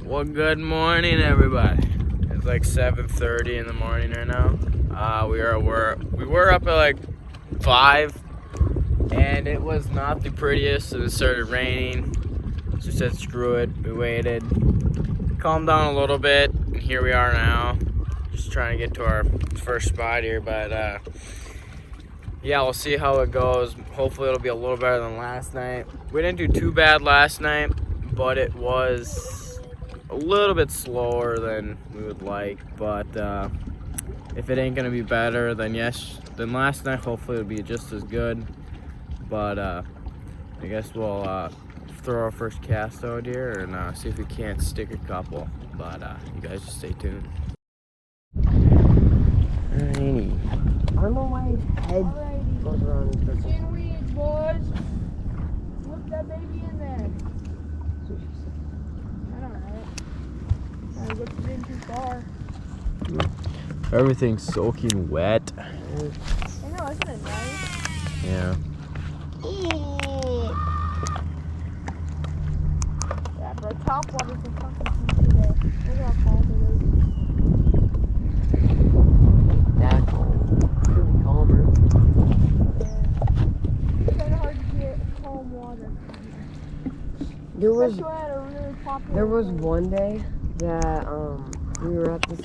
Well, good morning, everybody. It's like 7:30 in the morning right now. We were up at like 5, and it was not the prettiest. So it started raining. So we said, screw it. We waited, calmed down a little bit, and here we are now. Just trying to get to our first spot here, but yeah, we'll see how it goes. Hopefully, it'll be a little better than last night. We didn't do too bad last night, but it was a little bit slower than we would like. But if it ain't gonna be better than last night, hopefully it'll be just as good. But I guess we'll throw our first cast out here and see if we can't stick a couple. But you guys just stay tuned. Alrighty. I don't know why his head goes around in circles. Chinweed, boys. Look that baby in there. I don't know. I looked it in too far. Everything's soaking wet. I know, isn't it nice? Yeah. Yeah, bro, top water's a fucking heat today. Look how cold it is. That's cold. Should be calmer. Yeah. It's kind of hard to get calm water. There was one day that we were at this.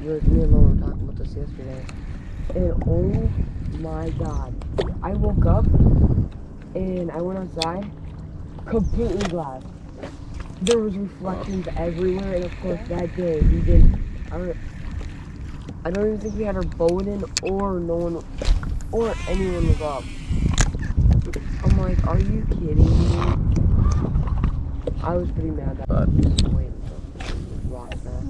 Me and Mom were talking about this yesterday, and oh my god, I woke up and I went outside, completely glass. There was reflections everywhere, and of course that day we didn't. I don't even think we had our boat in, or no one, or anyone was up. I'm like, are you kidding me? I was pretty mad that I was waiting for rocks back.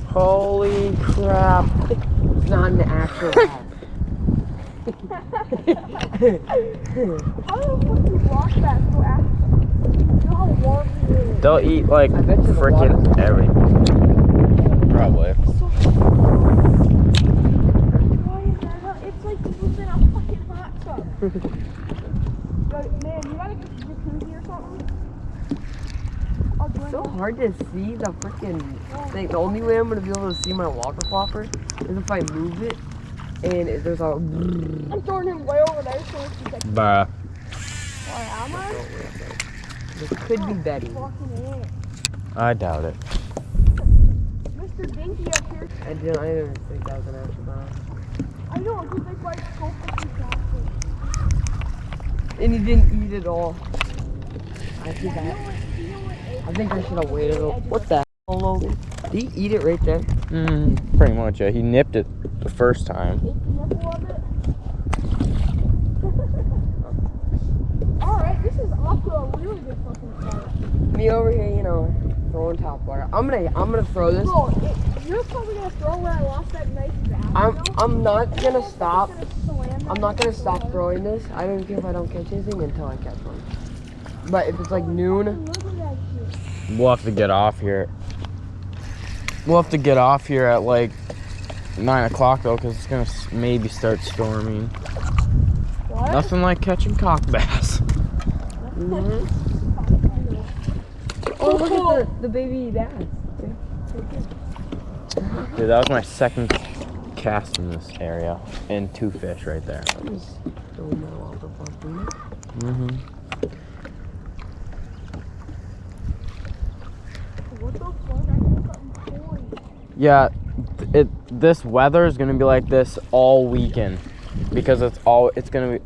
Holy crap. It's not an actual rock. How the fuck do rock bats go after them? You know how warm it is. They'll eat like I bet you the freaking water- everything. Probably. So why is that? It's like he was in a fucking hot tub. Like, man, you gotta get a jacuzzi or something. I'll join It's so you. hard to see the freaking thing. The only way I'm gonna be able to see my water flopper is if I move it, and there's a. I'm throwing him way over there so it's like, Bruh. why am I? This could be Betty. Fucking it. I doubt it. Mr. Dinky up here. I didn't think that was an actual rock. I know, he's like right so fucking fast. And he didn't eat it all. I think You know I should have waited. What the hell, Logan? Did he eat it right there? Pretty much, yeah. He nipped it the first time. Take the nipple of it. Alright, this is off to a really good fucking start. Me over here, throwing top water. I'm gonna throw this. Bro, you're probably gonna throw where I lost that nice bass. I'm not gonna stop. I'm I'm not gonna stop throwing this. I don't care if I don't catch anything until I catch one. But if it's like noon, Look at that shit. We'll have to get off here. We'll have to get off here at like 9 o'clock though, because it's gonna maybe start storming. What? Nothing like catching cock bass. Mm-hmm. Oh, look at the baby bass. Dude, that was my second cast in this area, and 2 fish right there. I'm just throwing my water flopper. What the fuck? I think I'm pouring. Yeah, this weather is gonna be like this all weekend, because it's gonna be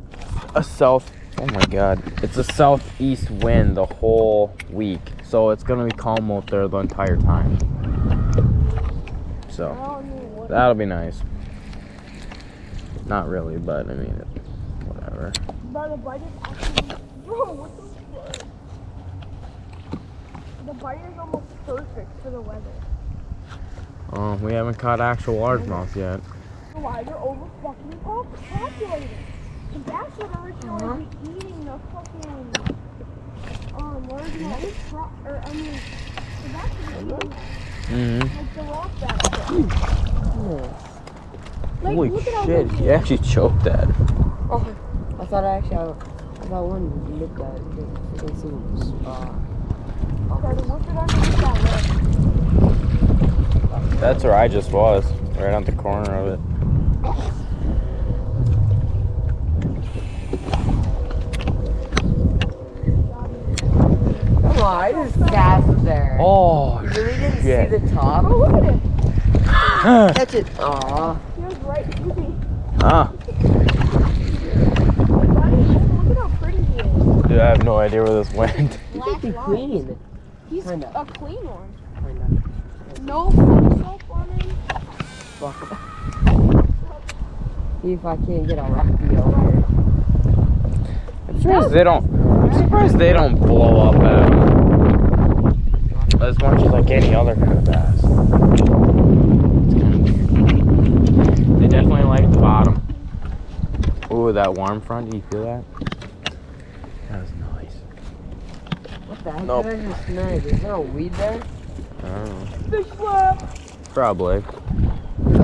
a south. Oh my god, it's a southeast wind the whole week, so it's gonna be calm out there the entire time. So that'll be nice. Not really, but I mean, whatever. But the bite is actually. Bro, what the fuck? The bite is almost perfect for the weather. We haven't caught actual largemouth yet. Why they're over fucking populated. The bass would originally be eating the fucking largemouth the bass would be eating like the rock bass. Like, Holy look at how shit, big he actually choked that. Oh, I thought one nipped that. It seems That's where I just was, right on the corner of it. Come on, I just cast there. Oh, you really didn't shit. see the top? Oh, look at it. Catch it. Aw. He was right to me. Ah, Buddy, look at how pretty he is. dude, I have no idea where this went. Black Be lines. clean. He's Kinda. a clean one. Kinda. No foot soap on him. Fuck. See if I can't get a rocky over here. I'm surprised they don't blow up as much as like any other kind of bass. It's kind of weird. They definitely like the bottom. Ooh, that warm front, do you feel that? That was nice. What the heck Nope. did I just snag? Is there a weed there? I don't know. Fish flap. Probably.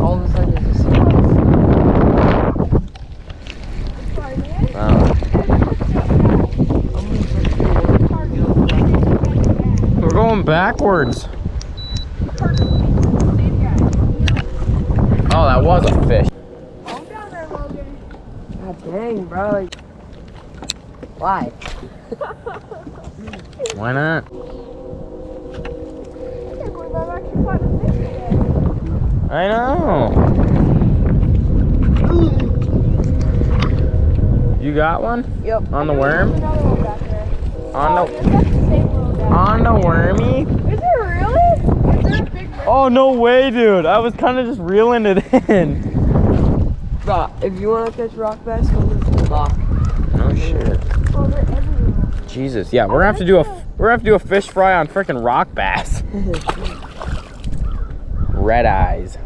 All of a sudden it's just Sorry, man. We're going backwards. Oh, that was a fish. Calm down there, Logan. God dang, bro. Like, why? Why not? I can't believe I've actually caught a fish today. I know. You got one? Yep. On the There's worm? another one back there. On Oh, the that's the same little guy. on the wormy? Is there really? Is there a big red? Oh no way, dude! I was kind of just reeling it in. Bro, if you want to catch rock bass, go to the lock. No shit. Oh, they're everywhere. Jesus, yeah, we're gonna have to do a fish fry on freaking rock bass. Red eyes.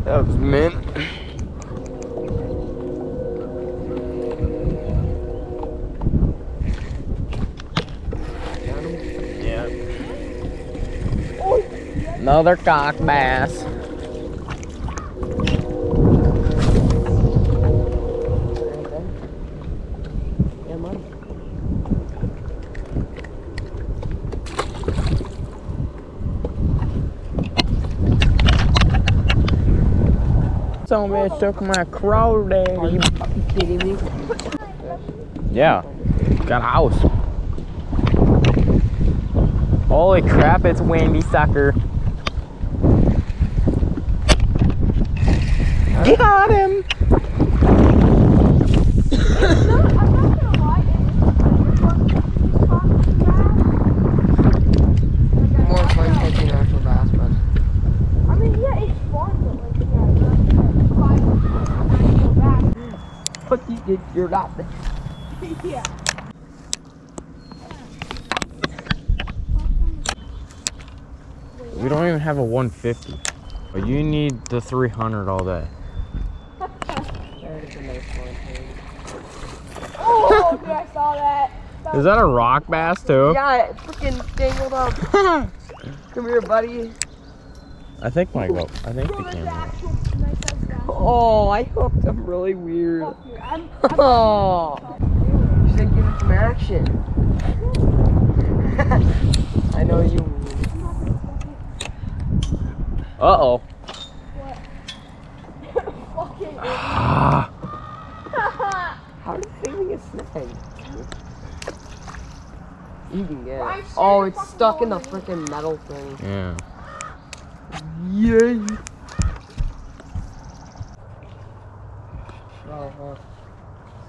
That was mint. Yeah. Another cock bass. Yeah, man. Some bitch took my crow Are there. you kidding me? Yeah, got a house. Holy crap, it's windy, sucker. Got him! I'm not gonna lie, More fun catching actual bass, but I mean, yeah, it's fun, but like, yeah, back. fuck you, dude. You're not there. Yeah. We don't even have a 150. But you need the 300 all day. That is a nice one, Oh, dude, I saw that. Is that a rock bass too? yeah, it freaking dangled up. Come here, buddy. I think my go. I think Bro, the that's the camera. actual nice size bass. Oh, I hooked him really weird. Fuck you. I'm Oh, you said give it some action. I know you mean. Uh-oh. What? Fucking Ah. How did they even get snagged? You can get I'm it. serious, Oh, it's fucking stuck in the going. freaking metal thing. Yeah. Yay! Oh,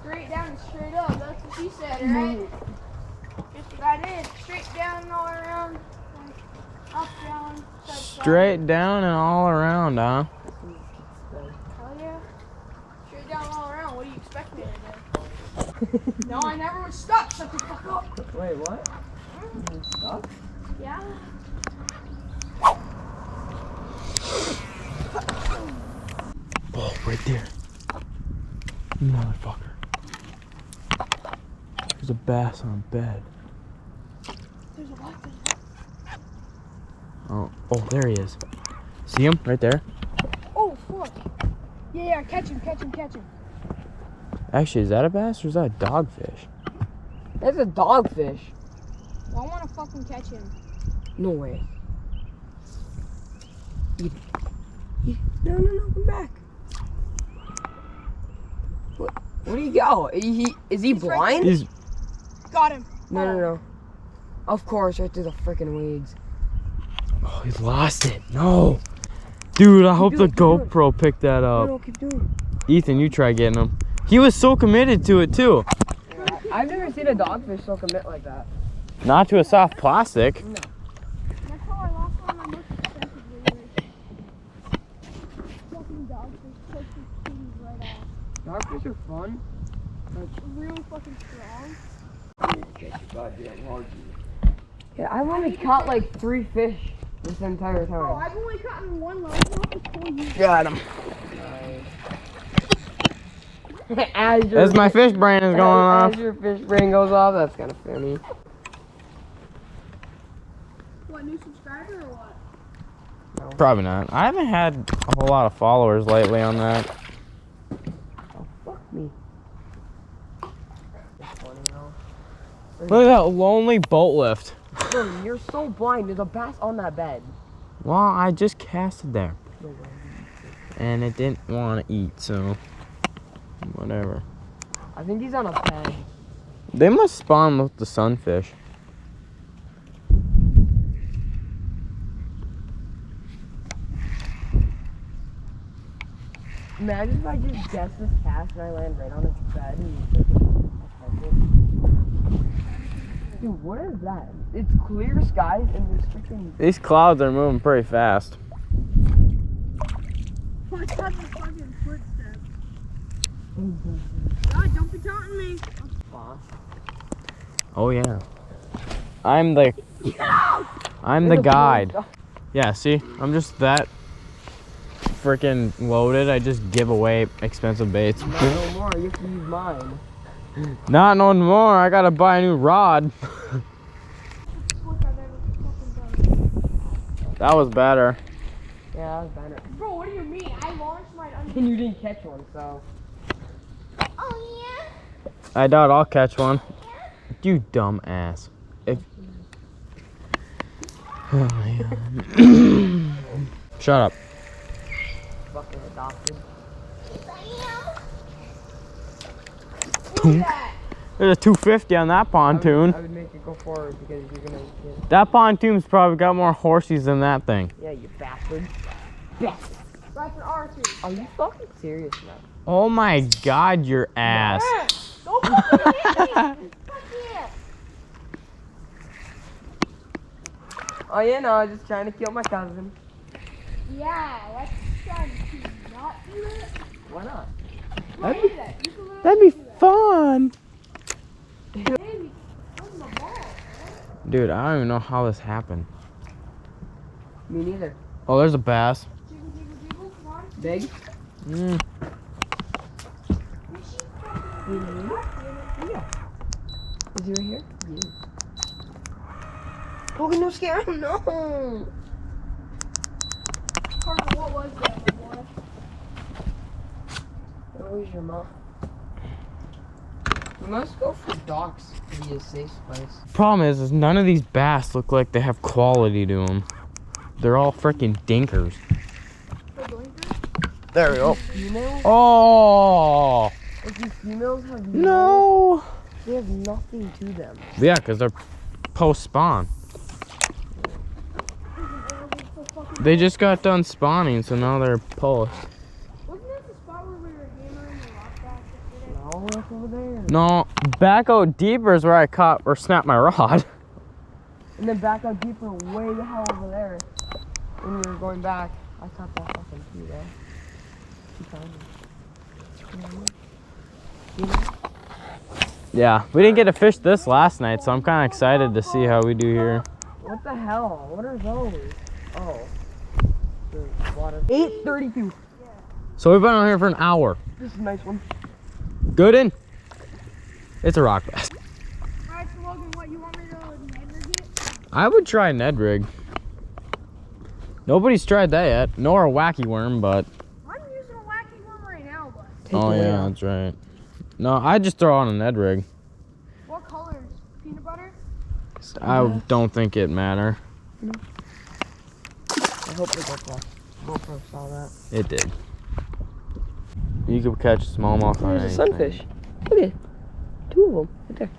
straight down and straight up. That's what she said, right? Just what I did. Straight down and all around. Like, up, down, side, side. Straight down and all around, huh? Hell yeah. Straight down all around. What do you expect me to do? No, I never was stuck. Shut the fuck up. Wait, what? You stuck? Yeah. Oh, right there. Motherfucker. There's a bass on a bed. There's a what? Oh, there he is. See him right there? Oh, fuck. Yeah, catch him. Actually, is that a bass or is that a dogfish? That's a dogfish. Well, I want to fucking catch him. No way. Eat it. Eat it. No, come back. Where'd he go? Is he blind? He's Got him. No. Of course, right through the freaking weeds. Oh, he lost it. No. Dude, I hope the GoPro picked that up. No, keep doing it. Ethan, you try getting him. He was so committed to it too. I've never seen a dogfish so commit like that. Not to a soft plastic. No. That's how I lost one of my most expensive lures. Fucking dogfish pushed his titties right off. Dogfish are fun. Really fucking strong. Yeah, I've only caught like 3 fish this entire time. Oh, I've only caught one largemouth in 4 years. Got him. As my fish brain is going off. As your fish brain goes off, that's kind of funny. What, new subscriber or what? No. Probably not. I haven't had a whole lot of followers lately on that. Oh, fuck me. That's funny, though. Look at that lonely boat lift. Bro, you're so blind. There's a bass on that bed. Well, I just casted there. No way. And it didn't want to eat, so whatever. I think he's on a peg. They must spawn with the sunfish. Imagine if I just guess this cast and I land right on his bed and you catch it. Dude, what is that? It's clear skies and there's freaking... These clouds are moving pretty fast. I caught the fucking footsteps. God, don't be taunting me. Oh yeah. I'm the guide. Yeah, see? I'm just that freaking loaded. I just give away expensive baits. Not no more, you have to use mine. Not no more. I gotta buy a new rod. That was better. Yeah, that was better. Bro, what do you mean? I launched mine under. And you didn't catch one, so... Oh, yeah? I doubt I'll catch one. You dumb ass. If... Oh my god. Shut up. Fucking adopted. Look at that. There's a 250 on that pontoon. I would make it go forward because you're gonna get... That pontoon's probably got more horsies than that thing. Yeah, you bastard. Bastard. That's an R2. Are you fucking serious now? Oh my god, your ass. Don't fucking hit me. Fuck yeah. Oh yeah, no, I'm just trying to kill my cousin. Yeah, let's try to not do it. Why not? Why do that? You can literally That'd be do that. fun. Baby, on the ball. Dude, I don't even know how this happened. Me neither. Oh, there's a bass. Jiggle, jiggle, jiggle. Come on. Big? Mm. Yeah. Is he right here? Yeah. Oh, no scare him, no! Carter, what was that, my boy? Where was your mom? We must go for docks to be a safe place. Problem is none of these bass look like they have quality to them. They're all freaking dinkers. The blinker? There we go. Females? Oh Like these females have no! they have nothing to them. Yeah, because they're post spawn. They just got done spawning, so now they're post. Wasn't that the spot where we were hammering the rock back yesterday? No, that's over there. No, back out deeper is where I caught or snapped my rod. And then back out deeper, way the hell over there. When we were going back, I caught that fucking tree there. She found it. You know? Yeah, we didn't get to fish this last night, so I'm kind of excited to see how we do here. What the hell? What are those? Oh. The water. 8:32. So we've been on here for an hour. This is a nice one. Good in? It's a rock bass. Alright, so Logan, what, you want me to Ned rig it? I would try Ned rig. Nobody's tried that yet, nor a wacky worm, but... I'm using a wacky worm right now, but. Oh yeah, that's right. No, I'd just throw on a Ned rig. What colors? Peanut butter? I don't think it matter. You know? I hope the GoPro saw that. It did. You could catch smallmouth on There's a anything. sunfish. Look at it. 2 of them right there.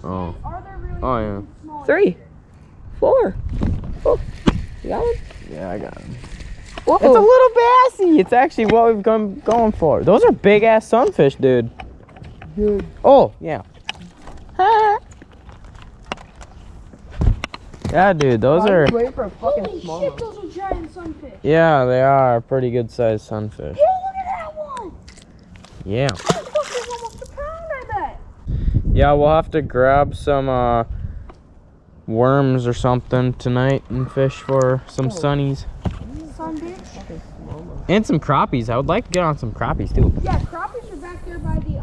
Oh. Are there really Oh, yeah. small? 3. 4. Oh, you got one? Yeah, I got him. Whoa. It's a little bassy. It's actually what we've going for. Those are big ass sunfish, dude. Dude. Oh, yeah. Yeah, dude, those are. Waiting for a fucking Holy small shit, one. those are giant sunfish. Yeah, they are pretty good sized sunfish. Hey, look at that one. Yeah. That fucking almost a pound, I bet. Yeah, we'll have to grab some worms or something tonight and fish for some sunnies. Sunfish? And some crappies. I would like to get on some crappies too. Yeah, crappies are back there by the,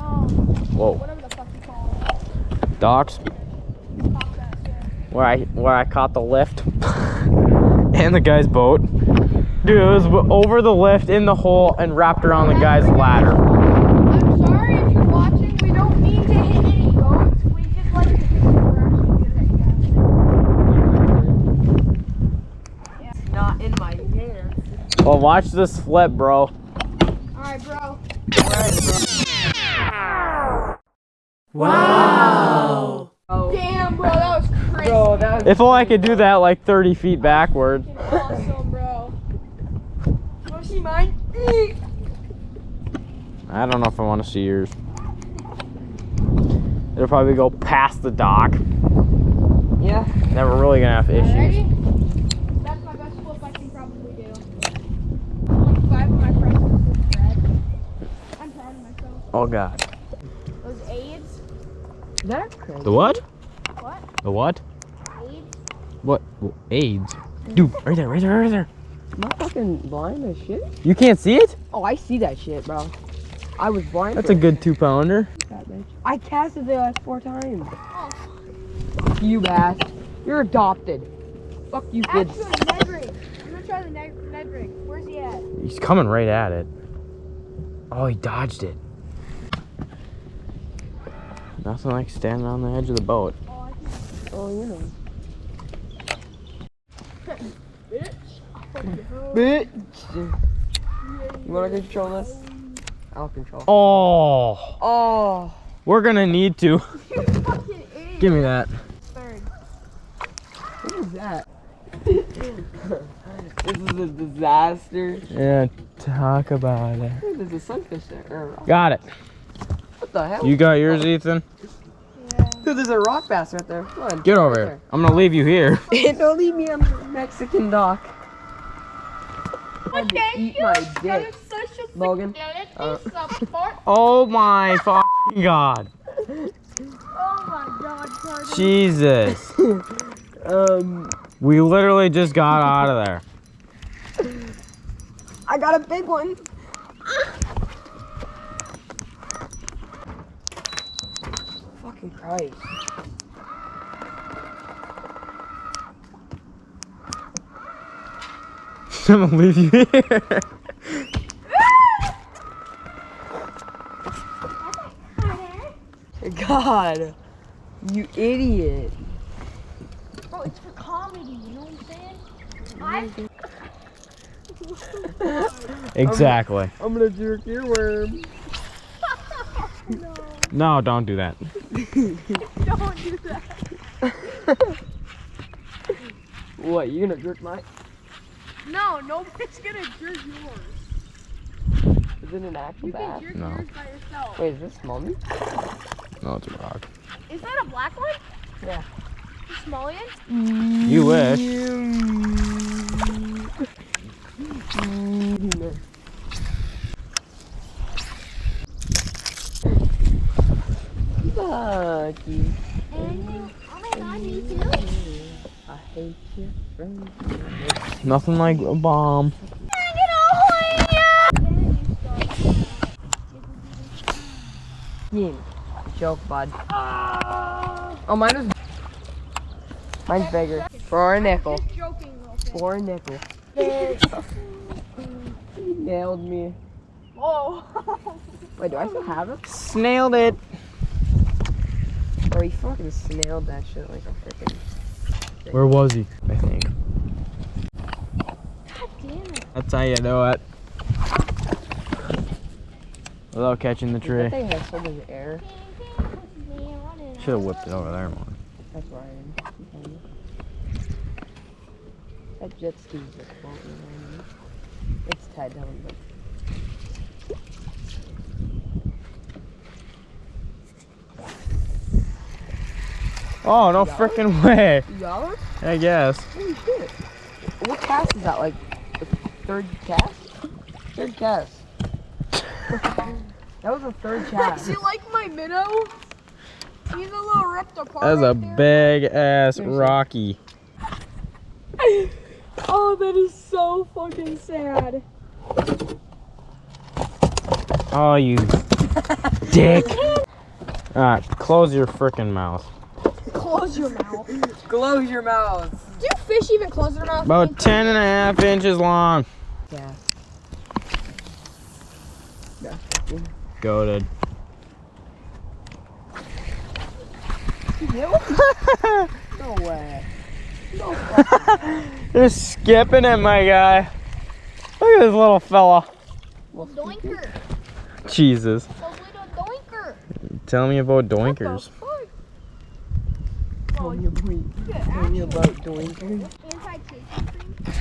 Whoa. whatever the fuck you call it. Docks. Pop that shit. Where I caught the lift. And the guy's boat. Dude, it was over the lift, in the hole, and wrapped around the guy's ladder. I'm sorry if you're watching. We don't mean to hit any boats. We just like to hit them. We're actually good at casting. It's not in my hands. Well, watch this flip, bro. Alright, bro. Wow. Oh. Damn, bro, that was crazy. Bro, that was If only I could do that like 30 feet backward. Fucking awesome, bro. Wanna see mine? Eek. I don't know if I want to see yours. It'll probably go past the dock. Yeah. Then we're really gonna have issues. Ready? That's my best flip I can probably do. Like 5 of my friends are red. I'm proud of myself. Oh god. Those AIDS? Is that crazy? The what? What? The what? AIDS? What? AIDS? Dude, right there, right there, right there. Am I fucking blind as shit? You can't see it? Oh, I see that shit, bro. I was blind. That's for a good 2-pounder. that, bitch. I casted it like 4 times. Oh, Fuck you, ass. You're adopted. Fuck you, kids. actually, Ned rig. I'm gonna try the Ned rig. Where's he at? He's coming right at it. Oh, he dodged it. Nothing like standing on the edge of the boat. Oh, I can. Oh, you know. Bitch. Fucking hell. Bitch. You wanna control this? I'll control. Oh, Oh. we're gonna need to. You fucking idiot. Give me that. Third. What is that? This is a disaster. Yeah, talk about it. Hey, there's a sunfish there. Or a rock. Got it. What the hell? You got yours, Ethan? Yeah. Dude, there's a rock bass right there. Come on. Get over here. I'm gonna leave you here. Don't leave me on the Mexican dock. Well, to thank eat you. my That dick. is such a Logan, fidelity support. Oh my fucking god. Oh my god, Carter. Jesus. We literally just got out of there. I got a big one. Fucking Christ. I'm gonna leave you here. God, you idiot. Bro, it's for comedy, you know what I'm saying? Exactly. I'm gonna jerk your worm. No, No, don't do that. don't do that. What, you gonna jerk mine? No, nobody's gonna jerk yours. Is it an actual You can bass? jerk No. yours by yourself. Wait, is this mommy? No, it's a rock. Is that a black one? Yeah. A Somalian? You wish. Lucky. And you, oh my god, me too. I hate you, friend. Nothing like a bomb. Yeah. Joke, bud. Oh, mine's bigger. For a nickel. Just joking, real quick. For a nickel. You nailed me. Whoa. Wait, do I still have it? Snailed it. Or he fucking snailed that shit like a freaking. Where was he? I think. That's how you do it. Without catching the That tree. thing has so much air. Should have whipped it over there more. That's where I am. That jet ski is just floating around me. It's tied down, but. Oh, no frickin' way. You got it? I guess. Holy shit. What cast is that? Like the third cast? Third cast. That was the third cast. Do you like my minnow? He's a little ripped apart. That's a right there. big ass Rocky. Oh, that is so fucking sad. Oh, you dick. Alright, close your frickin' mouth. Close your mouth. Close your mouth. Do fish even close their mouth? About 10.5 inches long. Yeah. Goated. No way. No fucking You're skipping it, my guy. Look at this little fella. Doinker. Jesus. A little doinker. Tell me about doinkers. Tell me about doinkers. Anti-chafing cream.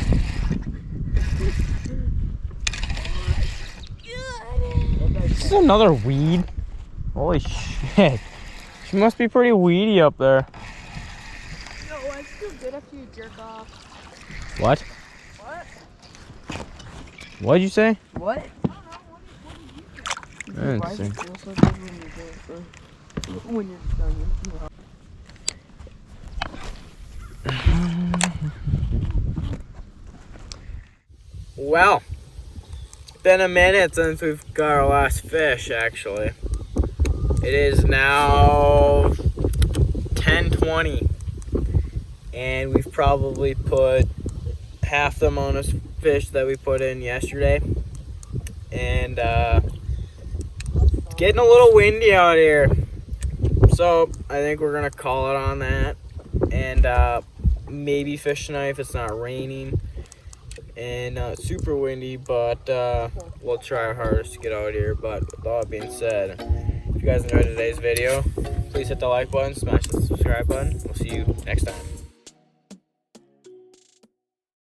This is another weed. Holy shit. She must be pretty weedy up there. No, it's still good after you jerk off. What? What? What'd you say? What? I don't know. What I didn't Why does see. it feel so good when you do it? When you're done. Well, it's been a minute since we've got our last fish, actually. It is now 10:20, and we've probably put half the amount of fish that we put in yesterday. And it's getting a little windy out here, so I think we're gonna call it on that, and maybe fish tonight if it's not raining and not super windy, but we'll try our hardest to get out here. But with all that being said, if you guys enjoyed today's video, please hit the like button, smash the subscribe button. We'll see you next time.